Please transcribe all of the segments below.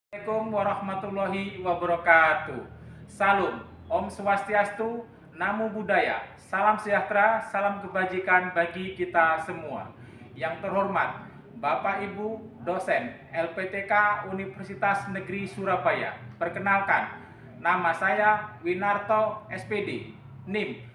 Assalamualaikum warahmatullahi wabarakatuh. Salam, Om Swastiastu, Namo Buddhaya, salam sejahtera, salam kebajikan bagi kita semua. Yang terhormat, Bapak Ibu dosen LPTK Universitas Negeri Surabaya. Perkenalkan, nama saya Winarto SPD, NIM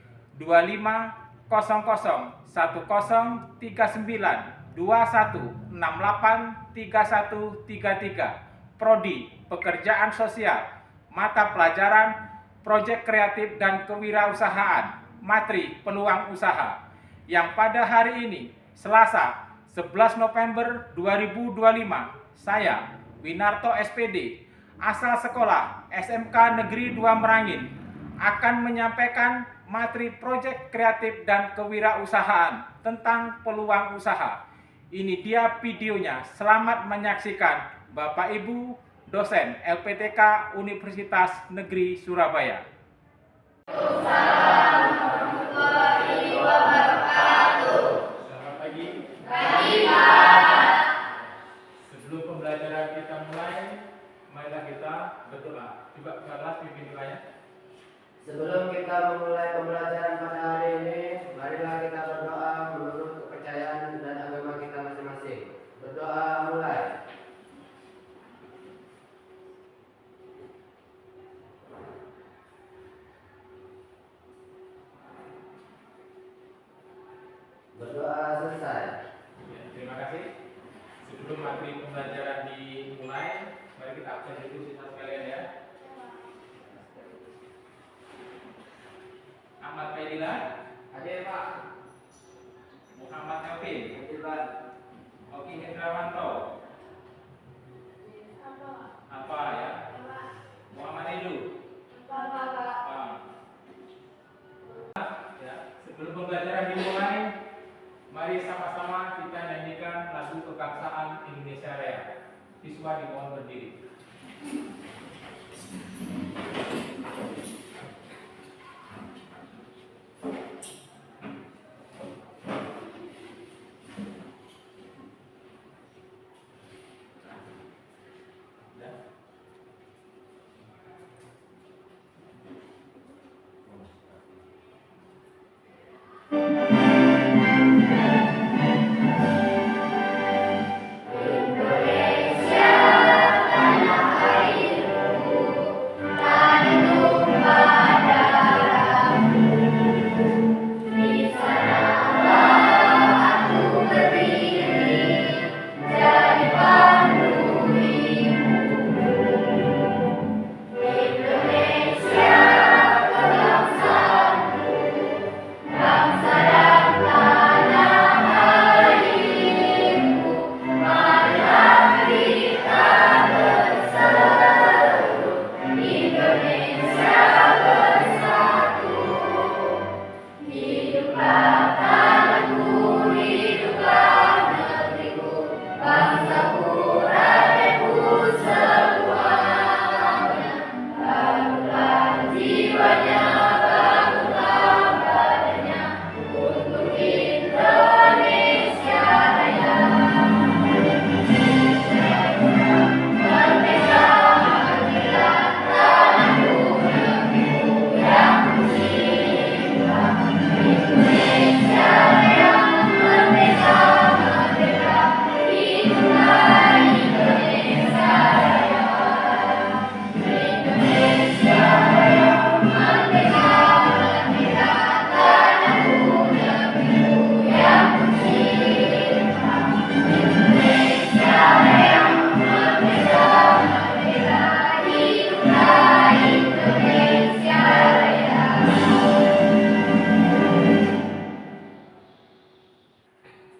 2500103921683133. Prodi Pekerjaan Sosial, mata pelajaran Proyek Kreatif dan Kewirausahaan, materi Peluang Usaha, yang pada hari ini Selasa 11 November 2025, saya Winarto SPD, asal sekolah SMK Negeri 2 Merangin, akan menyampaikan materi Proyek Kreatif dan Kewirausahaan tentang peluang usaha. Ini dia videonya. Selamat menyaksikan, Bapak Ibu dosen LPTK Universitas Negeri Surabaya. Selamat Pagi. pagi, Pak. Sebelum pembelajaran kita mulai, marilah kita berdoa. Coba kelas pimpin doanya. Sebelum kita memulai pembelajaran pada hari ini, marilah kita berdoa menurut kepercayaan dan agama kita masing-masing. Berdoa mulai. Berdoa selesai. Ya, terima kasih. Sebelum materi pembelajaran dimulai, mari kita absen dulu siswa sekalian ya. Ahmad Faidila, Hadir, Pak. Muhammad Elvin, Hadir, Pak. Oki Hendrawanto, apa ya? Muhammad Edu. Ya, sebelum pembelajaran dimulai, mari sama-sama kita nyanyikan lagu kebangsaan Indonesia Raya. Siswa dimohon berdiri. Ya.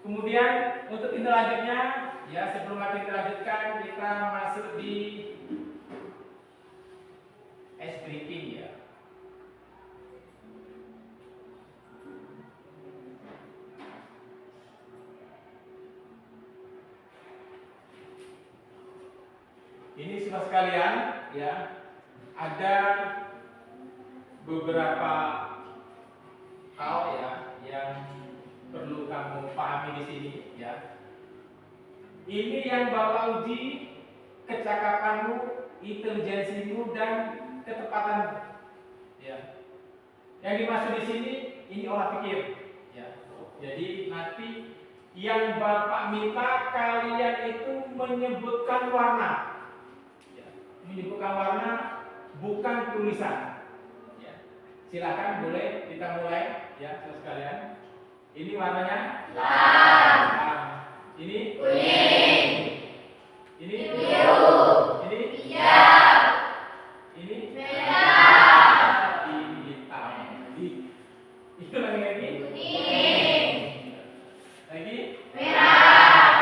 Kemudian untuk tindak lanjutnya, ya sebelum kita lanjutkan, kita masuk di ice breaking ya. Ini siswa sekalian, ya ada beberapa hal ya yang perlu kamu pahami di sini ya. Ini yang Bapak uji kecakapanmu, intelijensimu, dan ketepatanmu. Ya. Yang dimaksud di sini ini olah pikir. Ya. Jadi nanti yang Bapak minta kalian itu menyebutkan warna. Ya. Menyebutkan warna, bukan tulisan. Ya. Silakan, boleh kita mulai ya, saudara sekalian. Ini warnanya? Nah, ini kuning. Ini biru. Ini hijau. Ini merah. Ini hitam. Itu lagi kuning. Lagi merah.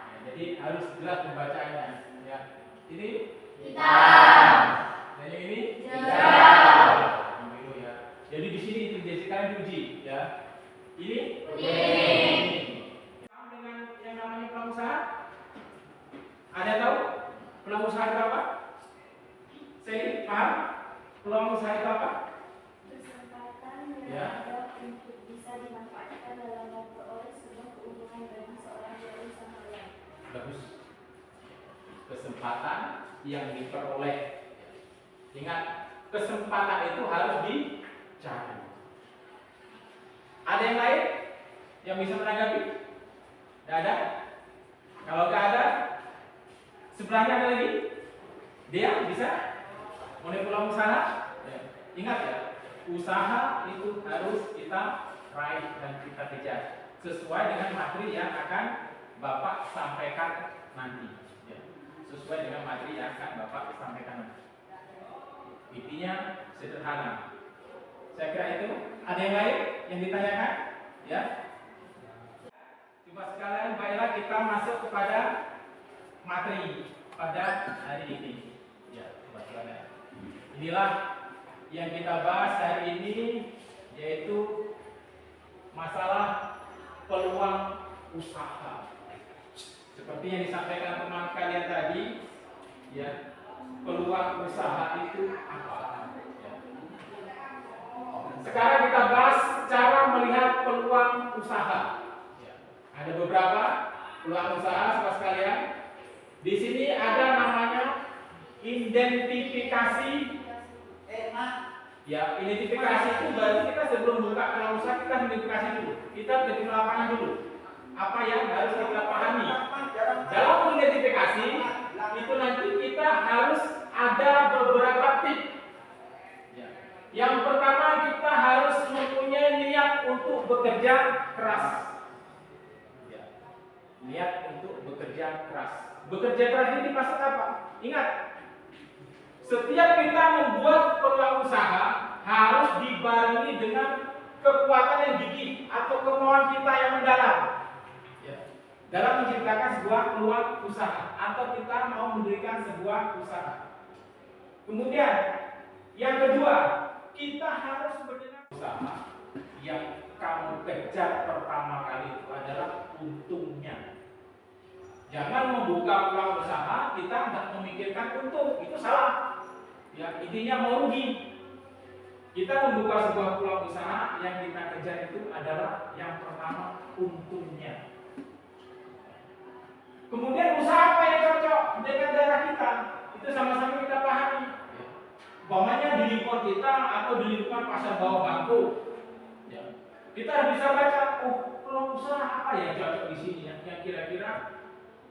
Ya, jadi harus jelas pembacaannya. Ya. Ini hitam. Dan yang ini hijau. Biru ya. Jadi di sini intelijensi kalian diuji ya. Ini kuning. Dengan yang namanya pengusaha? Ada tahu peluang usaha itu apa? Saya paham? Peluang usaha itu apa? Kesempatan yang Ya. ada untuk bisa dimanfaatkan dalam memperoleh sebuah keuntungan bagi seorang wirausahawan. Bagus. Kesempatan yang diperoleh. Ingat, kesempatan itu harus dicari. Ada yang lain yang bisa menanggapi? Tidak ada? Kalau tidak ada, sebelahnya ada lagi? Dia bisa? Mulai peluang usaha? Ya. Ingat ya, usaha itu harus kita raih dan kita kejar sesuai dengan materi yang akan Bapak sampaikan nanti. Ya. Sesuai dengan materi yang akan Bapak sampaikan nanti. Intinya sederhana. Saya kira itu. Ada yang lain yang ditanyakan? Ya. Coba sekalian, baiklah kita masuk kepada materi pada hari ini. Ya, coba sekalian. Inilah yang kita bahas hari ini, yaitu masalah peluang usaha. Seperti yang disampaikan teman kalian tadi, ya, peluang usaha itu apa? Ya. Sekarang kita bahas cara melihat peluang usaha. Ya. Ada beberapa peluang usaha, saudara sekalian. Di sini ada namanya identifikasi. Ya, identifikasi itu berarti kita sebelum buka peluang usaha kita identifikasi dulu. Kita ke lapangan dulu. Apa yang harus kita pahami? Dalam mengidentifikasi itu nanti kita harus ada beberapa tips. Ya. Yang pertama kita harus mempunyai niat untuk bekerja keras. Ya. Niat untuk bekerja keras. Bekerja keras ini maksud apa? Ingat, setiap kita membuat peluang usaha harus dibarengi dengan kekuatan yang gigih atau kemauan kita yang mendalam. Ya. Dalam menciptakan sebuah peluang usaha atau kita mau mendirikan sebuah usaha. Kemudian yang kedua, kita harus mendengar usaha yang kamu kejar pertama kali itu adalah untungnya. Jangan membuka peluang usaha kita tidak memikirkan untung, itu salah. Ya, intinya mau rugi. Kita membuka sebuah peluang usaha yang kita kejar itu adalah yang pertama untungnya. Kemudian usaha apa yang cocok dengan daerah kita, itu sama-sama kita pahami. Umpamanya di lingkungan kita atau di lingkungan pasar bawah bangku, ya, kita bisa baca, oh peluang usaha apa yang cocok di sini yang kira-kira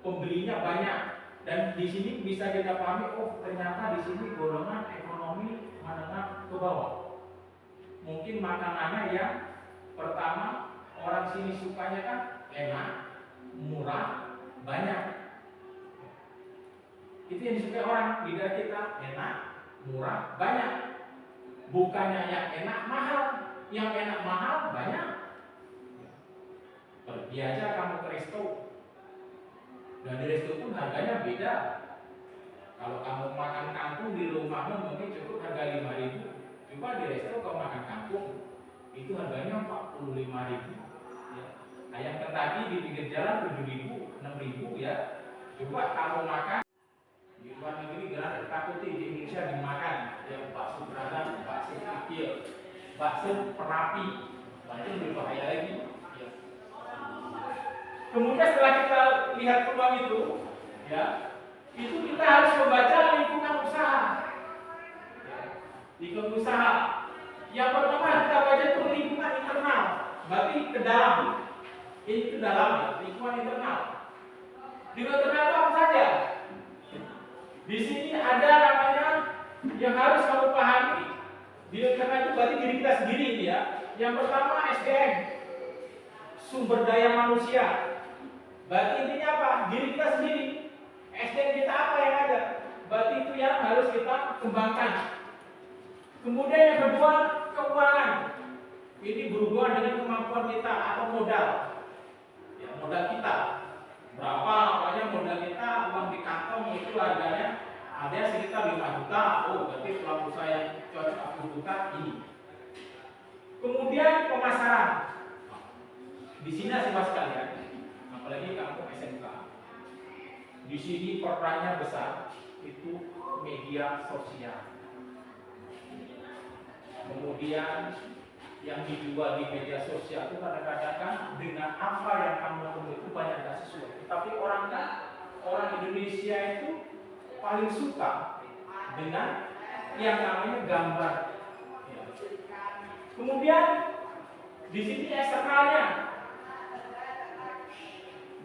pembelinya banyak, dan di sini bisa kita pahami, oh ternyata di sini golongan ekonomi menengah ke bawah. Mungkin makanannya yang pertama orang sini sukanya kan enak, murah, banyak. Itu yang disukai orang, lidah kita enak, murah, banyak. Bukannya yang enak mahal, yang enak mahal banyak. Pergi aja kamu ke resto. Dan di resto pun harganya beda. Kalau kamu makan kangkung di rumahmu mungkin cukup harga 5.000. Coba di resto kamu makan kangkung, itu harganya 45.000. Ya. Ayam Kentucky di pinggir jalan 7.000, 6.000 ya. Coba kamu makan di luar negeri, jangan takuti di Indonesia dimakan yang bakso beragam, bakso kecil, bakso perapi, itu lebih bahaya lagi. Ya. Kemudian setelah kita lihat peluang itu, ya, itu kita harus membaca lingkungan usaha. Lingkungan usaha. Yang pertama kita baca itu lingkungan internal, berarti ke dalam. Ini ke dalam ya, lingkungan internal. Lingkungan internal itu apa saja? Di sini ada namanya yang harus kamu pahami. Di internal itu berarti diri kita sendiri ini ya. Yang pertama SDM, sumber daya manusia. Berarti intinya apa? Diri kita sendiri. SDM kita apa yang ada? Berarti itu yang harus kita kembangkan. Kemudian yang kedua, keuangan. Ini berhubungan dengan kemampuan kita atau modal. Ya, modal kita. Berapa namanya modal kita, uang di kantong itu harganya ada sekitar 5 juta. Oh, berarti pelaku usaha yang cocok aku buka ini. Kemudian pemasaran. Di sini mas sekalian, apalagi kamu SMK. Di sini perannya besar itu media sosial. Kemudian yang dijual di media sosial itu kadang-kadang dengan apa yang kamu lakukan itu banyak tidak sesuai. Tapi orang Indonesia itu paling suka dengan yang namanya gambar. Ya. Kemudian di sini eksternalnya,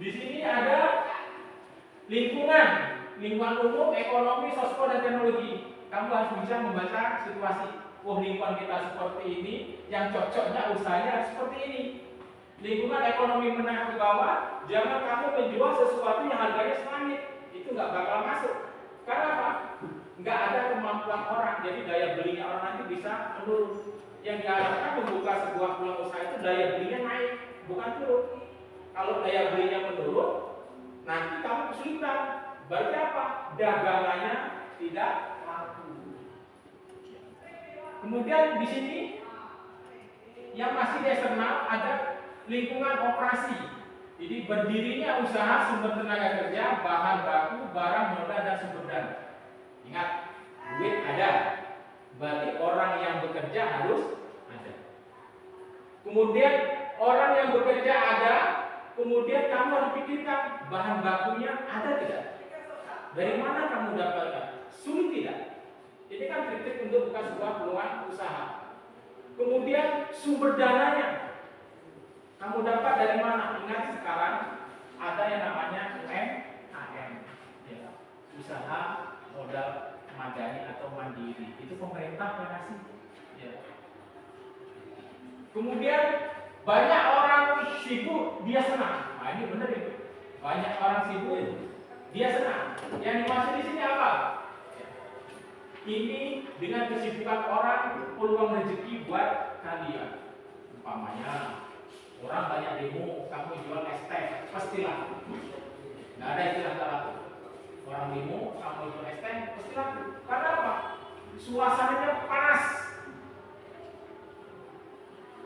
di sini ada lingkungan umum, ekonomi, sosial dan teknologi. Kamu harus bisa membaca situasi. Oh, lingkungan kita seperti ini, yang cocoknya usahanya seperti ini. Lingkungan ekonomi menengah ke bawah, jangan kamu menjual sesuatu yang harganya selangit, itu nggak bakal masuk. Karena apa? Nggak ada kemampuan orang, jadi daya belinya orang nanti bisa menurun. Yang diharapkan membuka sebuah peluang usaha itu daya belinya naik, bukan turun. Kalau daya belinya menurun, nanti kamu kesulitan. Berarti apa? Dagangannya tidak laku. Kemudian di sini yang masih di eksternal ada lingkungan operasi. Jadi berdirinya usaha sumber tenaga kerja, bahan baku, barang modal dan sumber dana. Ingat, duit ada. Berarti orang yang bekerja harus ada. Kemudian orang yang bekerja ada, kemudian kamu harus pikirkan bahan bakunya ada tidak? Dari mana kamu dapatkan? Sulit tidak? Ini kan kritik untuk bukan sebuah peluang usaha. Kemudian sumber dananya kamu dapat dari mana? Ingat sekarang ada yang namanya UMKM, ya, usaha modal madani atau mandiri. Itu pemerintah yang ngasih. Ya. Kemudian banyak orang sibuk dia senang. Nah, ini benar itu. Banyak orang sibuk dia senang. Yang dimaksud di sini apa? Ini dengan kesibukan orang peluang rezeki buat kalian. Umpamanya orang banyak demo, kamu jual es teh, pasti laku. Nggak ada istilah tak laku. Orang demo, kamu jual es teh, pasti laku. Karena apa? Suasananya panas.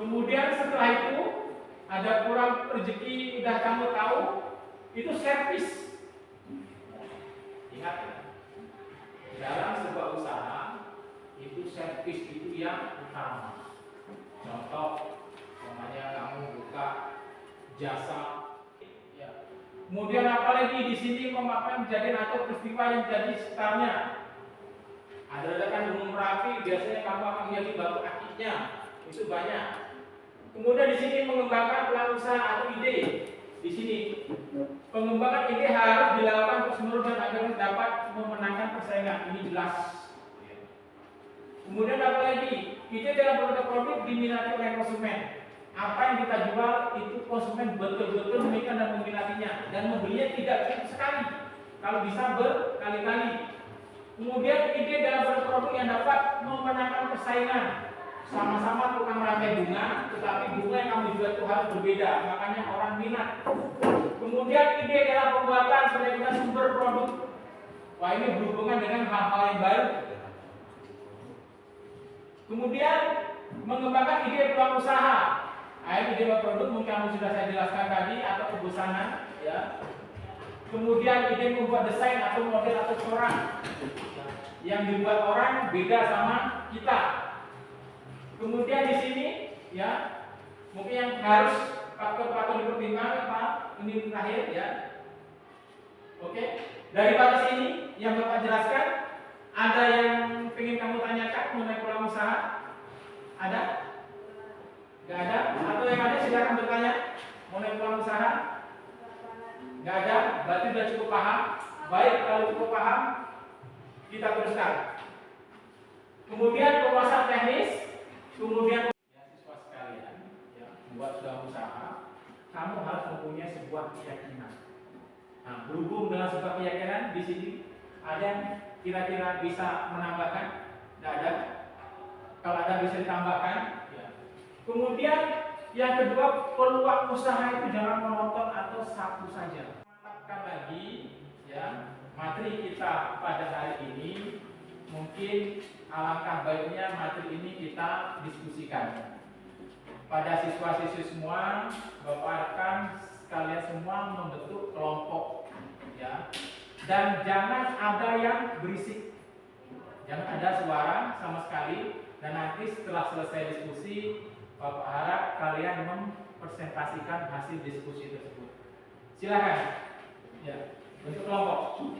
Kemudian setelah itu ada kurang rezeki, udah kamu tahu, itu servis. Ingat ya. Dalam sebuah usaha itu servis itu yang utama. Contoh, namanya kamu buka jasa. Ya. Kemudian apalagi di sini memakan kejadian atau peristiwa yang jadi sekitarnya. Ada ledakan gunung Merapi, biasanya kamu akan menjadi batu akiknya. Itu banyak. Kemudian di sini mengembangkan peluang usaha atau ide. Di sini pengembangan ide harus dilakukan terus-menerus dan agar dapat memenangkan persaingan. Ini jelas. Kemudian apa lagi? Ide dalam produk diminati oleh konsumen. Apa yang kita jual itu konsumen betul-betul memiliki dan meminatinya dan membelinya tidak cukup sekali. Kalau bisa berkali-kali. Kemudian ide dalam produk yang dapat memenangkan persaingan. Sama-sama tukang ramai bunga, tetapi bunga yang kamu jual itu harus berbeda, makanya orang minat. Kemudian ide dalam pembuatan sebagai sumber produk. Wah, ini berhubungan dengan hal-hal yang baru. Kemudian mengembangkan ide peluang usaha. Ide produk mungkin kamu sudah saya jelaskan tadi atau kebosanan, ya. Kemudian ide membuat desain atau model atau corak yang dibuat orang beda sama kita. Kemudian di sini, ya, mungkin yang harus faktor-faktor dipertimbangkan Pak, ini terakhir, ya. Oke. Dari batas ini yang Bapak jelaskan, ada yang ingin kamu tanyakan mengenai peluang usaha? Ada? Gak ada? Atau yang ada silakan bertanya mengenai peluang usaha? Gak ada? Berarti sudah cukup paham. Baik, kalau cukup paham, kita teruskan. Kemudian penguasaan teknis, kemudian ya, siswa sekalian, ya, buat sudah usaha, kamu harus mempunyai sebuah keyakinan. Nah, berhubung dengan sebuah keyakinan di sini, ada yang kira-kira bisa menambahkan? Tidak ada. Kalau ada bisa ditambahkan. Ya. Kemudian yang kedua, peluang usaha itu jangan monoton atau satu saja. Mantapkan lagi, ya, materi kita pada hari ini. Mungkin alangkah baiknya materi ini kita diskusikan pada siswa-siswi semua. Bapak rekan kalian semua membentuk kelompok, ya, dan jangan ada yang berisik, jangan ada suara sama sekali. Dan nanti setelah selesai diskusi, Bapak harap kalian mempresentasikan hasil diskusi tersebut. Silakan, ya, bentuk kelompok.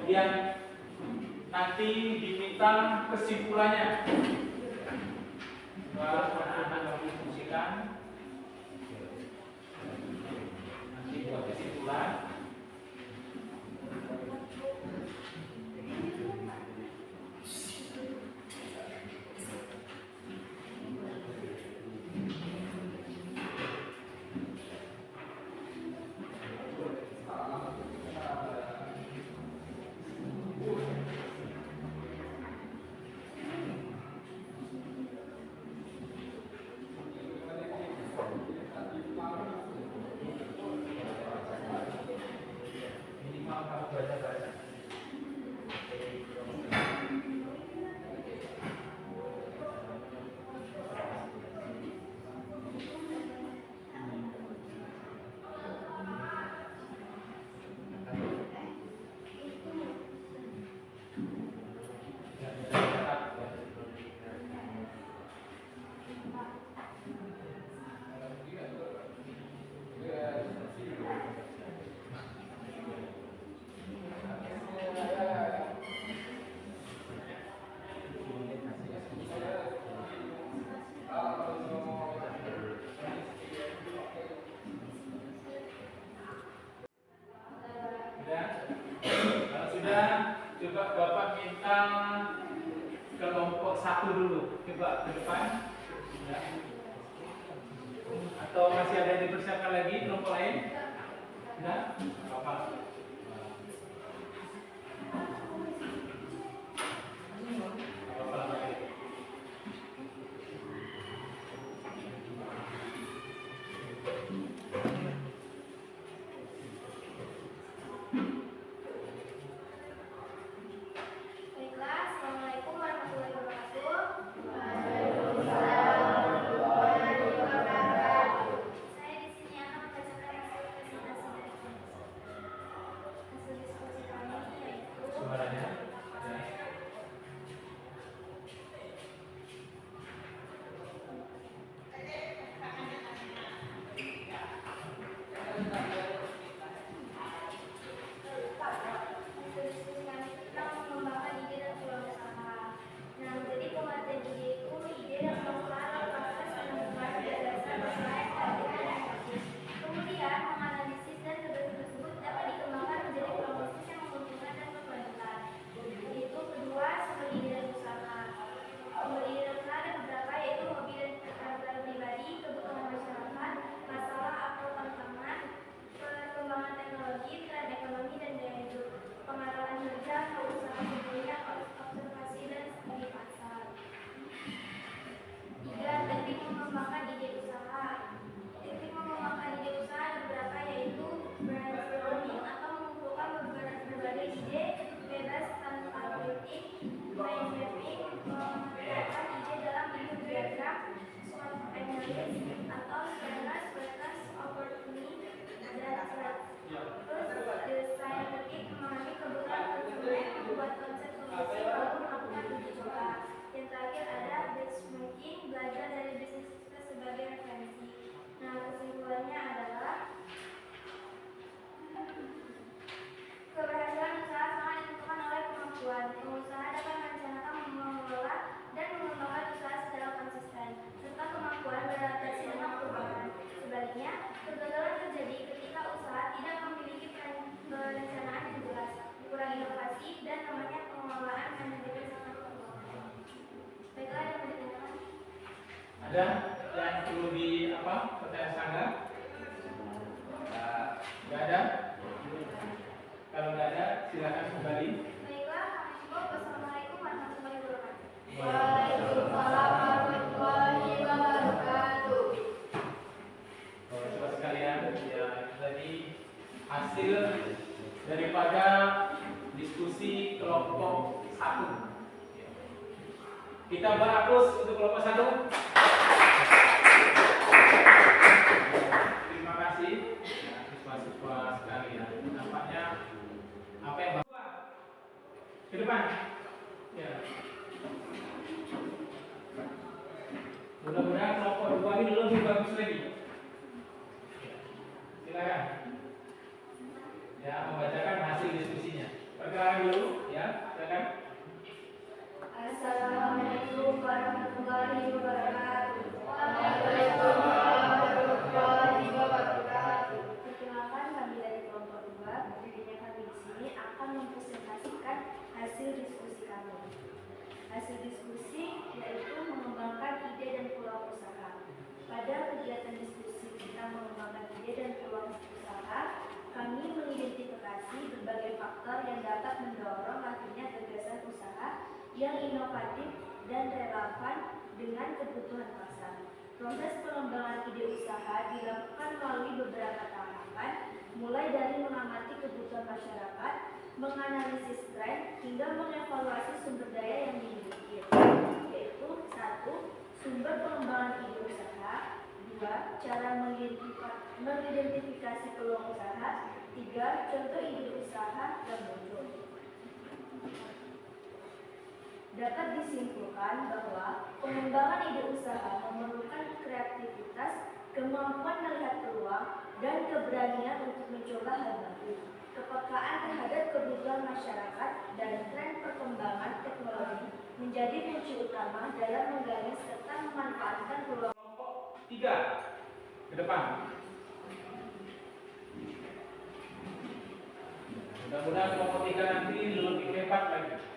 Kemudian nanti diminta kesimpulannya. Anak-anak diskusikan. Nanti buat kesimpulan. Coba Bapak minta kelompok satu dulu, coba ke depan, ya. Atau masih ada yang dipersiapkan lagi kelompok lain? Tidak? Bapak. Ada yang perlu di apa? Pertanyaan sanggah? Nggak ada? Kalau nggak ada, silakan kembali. Baiklah, wassalamualaikum warahmatullahi wabarakatuh. Waalaikumsalam warahmatullahi wabarakatuh. Saudara sekalian, ya tadi hasil daripada diskusi kelompok 1. Kita berakus untuk kelompok 1. Terima kasih ya, siswa-siswa sekalian. Nampaknya apa yang ke depan? Ya. Mudah-mudahan kelompok 2 ini lebih bagus lagi. Silakan. Ya, membacakan hasil diskusinya. Perkenalkan dulu, ya, silakan. Assalamualaikum warahmatullahi wabarakatuh. Waalaikumsalam warahmatullahi wabarakatuh. Perkenalkan, kami dari kelompok 2. Berdirinya kami di sini akan mempresentasikan hasil diskusi kami. Hasil diskusi yaitu mengembangkan ide dan peluang usaha. Pada kegiatan diskusi kita mengembangkan ide dan peluang usaha, kami mengidentifikasi berbagai faktor yang dapat mendorong lahirnya gagasan usaha yang inovatif dan relevan dengan kebutuhan pasar. Proses pengembangan ide usaha dilakukan melalui beberapa tahapan, mulai dari mengamati kebutuhan masyarakat, menganalisis tren, hingga mengevaluasi sumber daya yang dimiliki, yaitu 1. Sumber pengembangan ide usaha, 2. Cara mengidentifikasi peluang usaha, 3. Contoh ide usaha yang muncul. Dapat disimpulkan bahwa pengembangan ide usaha memerlukan kreativitas, kemampuan melihat peluang, dan keberanian untuk mencoba hal baru. Kepekaan terhadap kebutuhan masyarakat dan tren perkembangan teknologi menjadi kunci utama dalam menggali serta memanfaatkan peluang. Kelompok 3 ke depan. Mudah-mudahan kelompok 3 nanti lebih hebat lagi.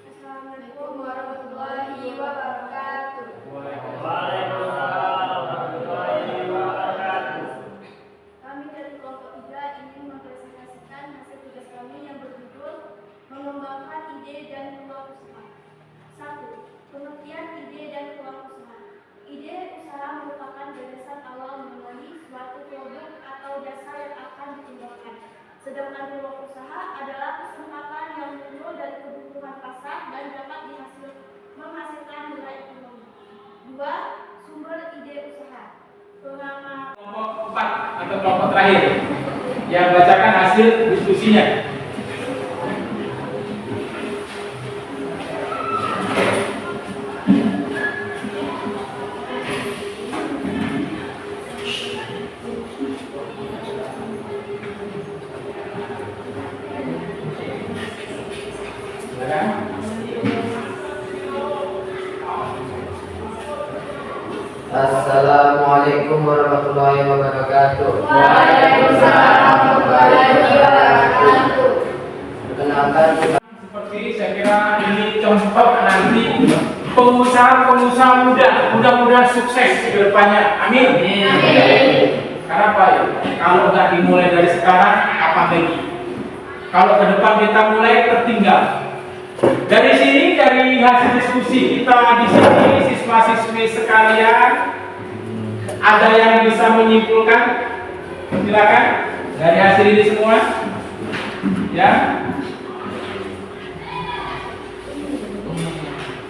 Assalamualaikum warahmatullahi wabarakatuh. Waalaikumsalam warahmatullahi wabarakatuh. Kami dari kelompok 3 ingin mempresentasikan hasil tugas kami yang berjudul mengembangkan ide dan peluang usaha. 1. Pengertian ide dan peluang usaha. Ide usaha merupakan gagasan awal mengenai suatu produk atau jasa yang akan dikembangkan. Sedangkan peluang usaha adalah kesempatan yang muncul dari kebutuhan pasar dan dapat menghasilkan nilai ekonomi. 2. Sumber ide usaha. Pengamat Kelompok 4 atau kelompok terakhir yang bacakan hasil diskusinya. Assalamualaikum warahmatullahi wabarakatuh. Waalaikumsalam warahmatullahi wabarakatuh. Perkenalkan, Seperti ini saya kira ini contoh nanti pengusaha-pengusaha muda, mudah-mudahan sukses ke depannya. Amin. Karena apa ya? Kalau nggak dimulai dari sekarang, apa lagi? Kalau ke depan kita mulai tertinggal. Dari sini, dari hasil diskusi kita di sini, siswa-siswi sekalian, ada yang bisa menyimpulkan? Silakan dari hasil ini semua, ya.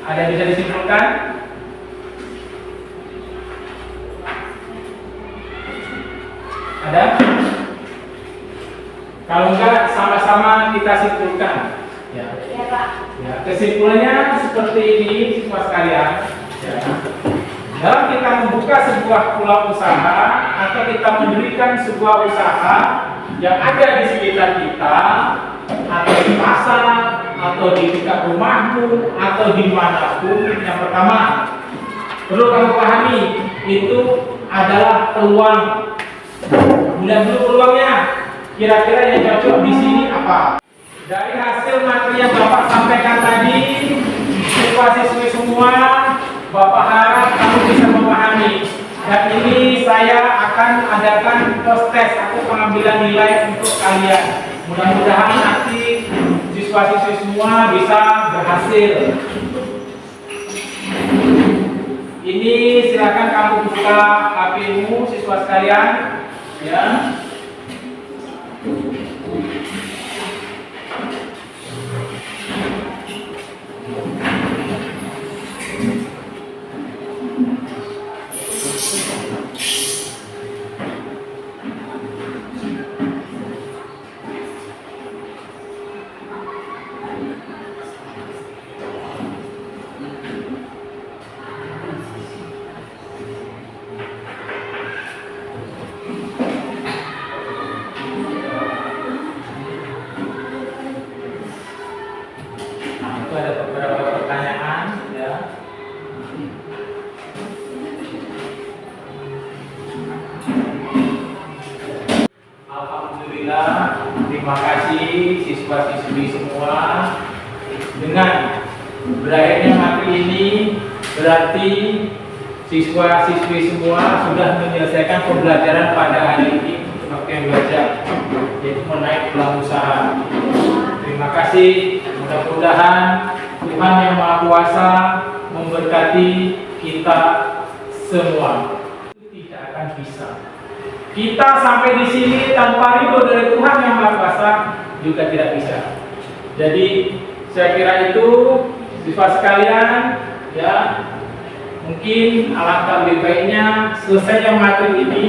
Ada yang bisa disimpulkan? Ada? Kalau enggak, sama-sama kita simpulkan. Ya. ya Pak. Ya, kesimpulannya seperti ini, siswa sekalian. Ya. Dalam kita membuka sebuah peluang usaha atau kita mendirikan sebuah usaha yang ada di sekitar kita, atau di pasar, atau di dekat rumahmu, atau dimanapun, yang pertama perlu kamu pahami itu adalah peluang Bulan dulu peluangnya. Kira-kira yang cocok di sini apa? Dari hasil materi yang Bapak sampaikan tadi, siswa-siswi semua, Bapak harap kamu bisa memahami. Dan ini saya akan adakan post test atau pengambilan nilai untuk kalian. Mudah-mudahan nanti siswa-siswi semua bisa berhasil. Ini silakan kamu buka HP-mu siswa sekalian, ya. Nah, itu ada beberapa pertanyaan, ya. Alhamdulillah, terima kasih siswa-siswi semua. Dengan berakhirnya materi ini berarti siswa-siswi semua sudah menyelesaikan pembelajaran pada hari ini untuk waktu yang belajar, yaitu menaik gelar usaha. Terima kasih. Mudah-mudahan Tuhan Yang Maha Kuasa memberkati kita semua. Itu tidak akan bisa. Kita sampai di sini tanpa ridho dari Tuhan Yang Maha Kuasa juga tidak bisa. Jadi saya kira itu siswa sekalian, ya, mungkin alangkah lebih baiknya selesainya materi ini,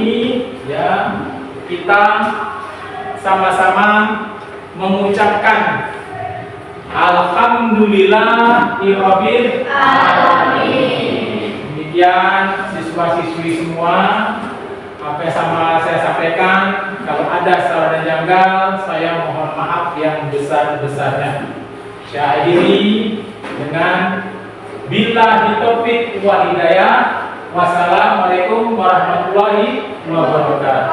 ya, kita sama-sama mengucapkan Alhamdulillahirabbil alamin. Demikian siswa-siswi semua, apa yang saya sampaikan, kalau ada salah dan janggal, saya mohon maaf yang besar-besarnya. Saya akhiri dengan billahi taufik wal hidayah. Wassalamualaikum warahmatullahi wabarakatuh.